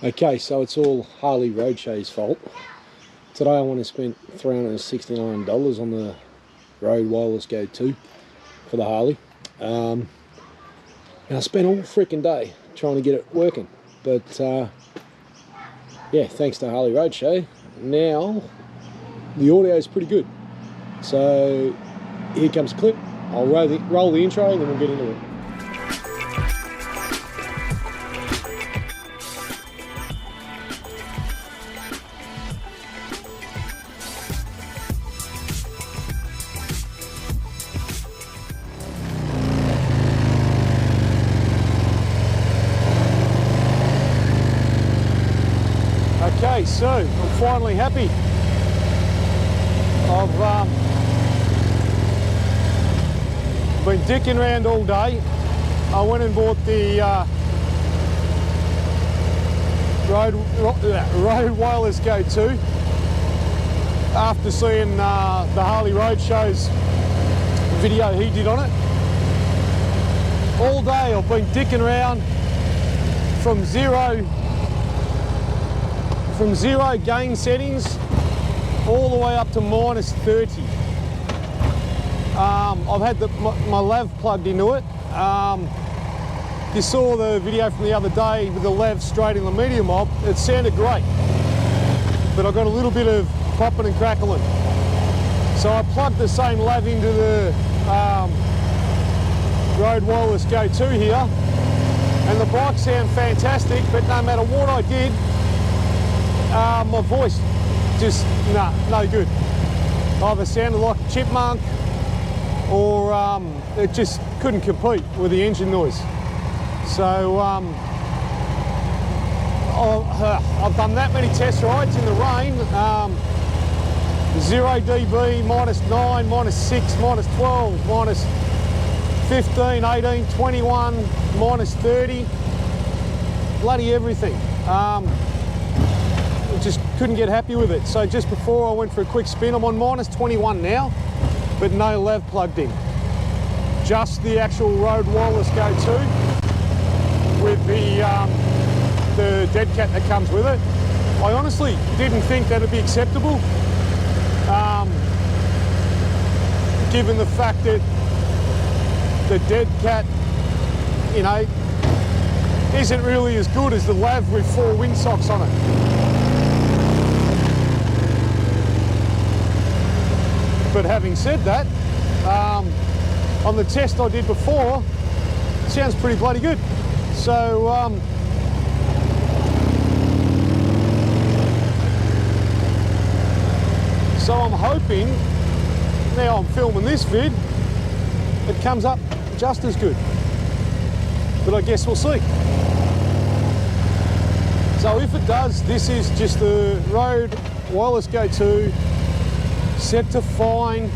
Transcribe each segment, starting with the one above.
Okay, so it's all Harley Roadshow's fault. Today I want to spend $369 on the Road Wireless Go 2 for the Harley. And I spent all freaking day trying to get it working. But yeah, thanks to Harley Roadshow, now the audio is pretty good. So here comes a clip. I'll roll the intro and then we'll get into it. Okay, so I'm finally happy. I've been dicking around all day. I went and bought the Road Wireless Go 2 after seeing the Harley Roadshow's video he did on it. All day I've been dicking around from zero gain settings all the way up to -30. I've had my lav plugged into it. You saw the video from the other day with the lav straight in the medium op. It sounded great, but I got a little bit of popping and crackling. So I plugged the same lav into the Road Wireless Go 2 here, and the bike sound fantastic, but no matter what I did, my voice just, no good. Either sounded like a chipmunk or it just couldn't compete with the engine noise. So I've done that many test rides in the rain, 0 dB, -9, -6, -12, -15, 18, 21, -30, bloody everything. Just couldn't get happy with it. So just before I went for a quick spin, I'm on -21 now, but no lav plugged in. Just the actual Road Wireless Go 2 with the dead cat that comes with it. I honestly didn't think that'd be acceptable, given the fact that the dead cat, you know, isn't really as good as the lav with 4 windsocks on it. But having said that, on the test I did before, it sounds pretty bloody good. So I'm hoping, now I'm filming this vid, it comes up just as good. But I guess we'll see. So if it does, this is just the Road Wireless Go 2 set to fine,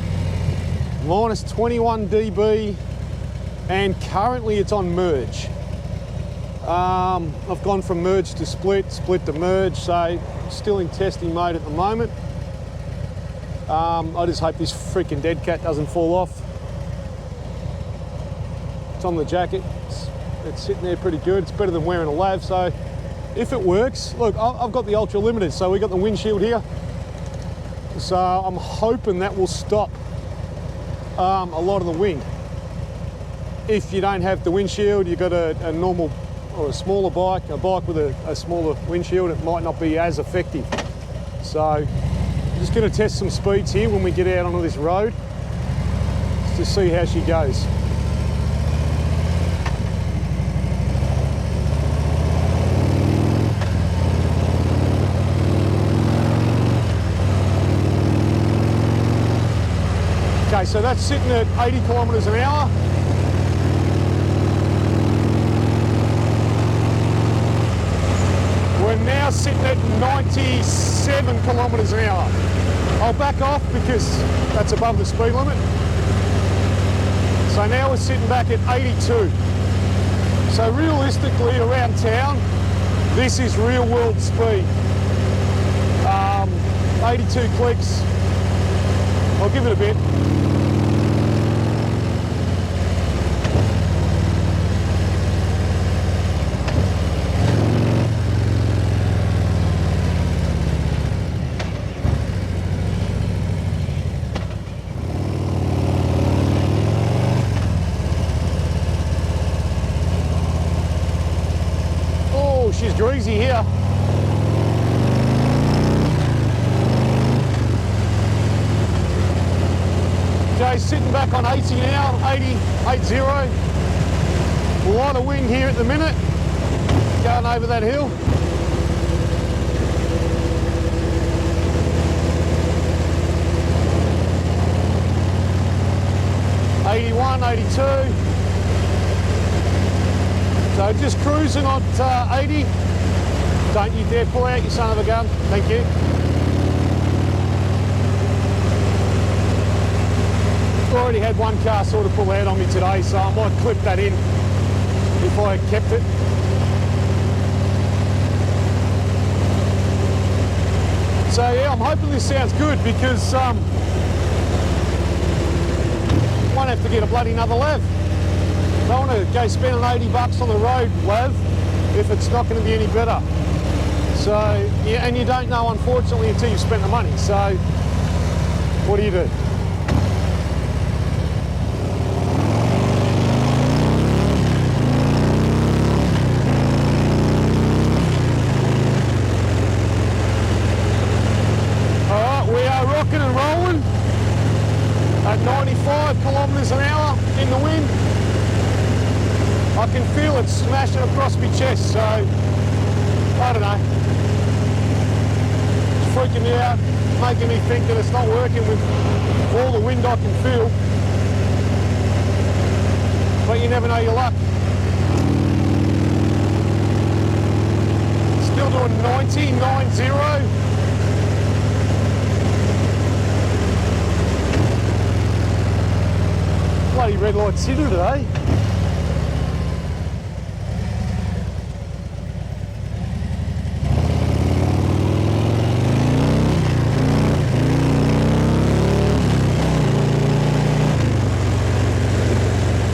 -21 dB, and currently it's on merge. I've gone from merge to split, split to merge, so still in testing mode at the moment. I just hope this freaking dead cat doesn't fall off. It's on the jacket, it's sitting there pretty good. It's better than wearing a lav, so if it works, look, I've got the Ultra Limited, so we've got the windshield here. So I'm hoping that will stop a lot of the wind. If you don't have the windshield, you've got a normal or a smaller bike, a bike with a smaller windshield, it might not be as effective. So I'm just going to test some speeds here when we get out onto this road to see how she goes. Okay, so that's sitting at 80 kilometres an hour. We're now sitting at 97 kilometres an hour. I'll back off because that's above the speed limit. So now we're sitting back at 82. So realistically around town, this is real world speed. 82 clicks. I'll give it a bit. is greasy here. Jay's sitting back on 80 now, 80. A lot of wind here at the minute, going over that hill. '81, '82. So just cruising on 80. Don't you dare pull out, you son of a gun. Thank you. Already had one car sort of pull out on me today, so I might clip that in if I kept it. So yeah, I'm hoping this sounds good because won't have to get a bloody another lav. Don't want to go spending 80 bucks on the road lav if it's not going to be any better. So yeah, and you don't know unfortunately until you've spent the money. So what do you do? Rocking and rolling at 95 kilometres an hour in the wind. I can feel it smashing across my chest, so I don't know. It's freaking me out, making me think that it's not working with all the wind I can feel. But you never know your luck. Still doing 90. Bloody red light city today.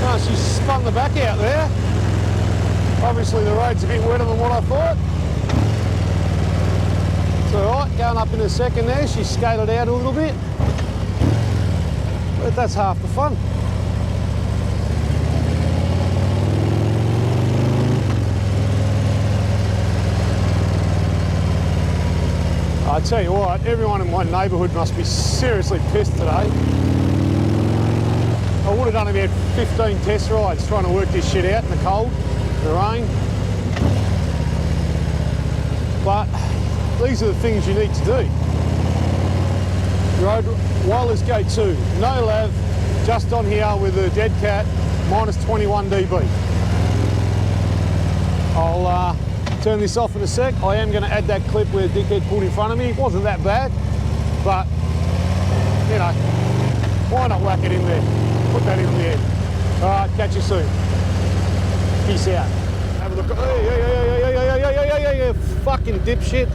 Oh, she's spun the back out there. Obviously the road's a bit wetter than what I thought. It's alright, going up in a second there, she skated out a little bit. But that's half the fun. I tell you what, everyone in my neighbourhood must be seriously pissed today. I would have done about 15 test rides trying to work this shit out in the cold, the rain. But these are the things you need to do. Road wireless go 2, no lav, just on here with a dead cat, minus 21 dB. I'll turn this off in a sec. I am going to add that clip where dickhead pulled in front of me. It wasn't that bad, but you know, why not whack it in there? Put that in the end. All right, catch you soon. Peace out. Have a look. Hey, fucking dipshit.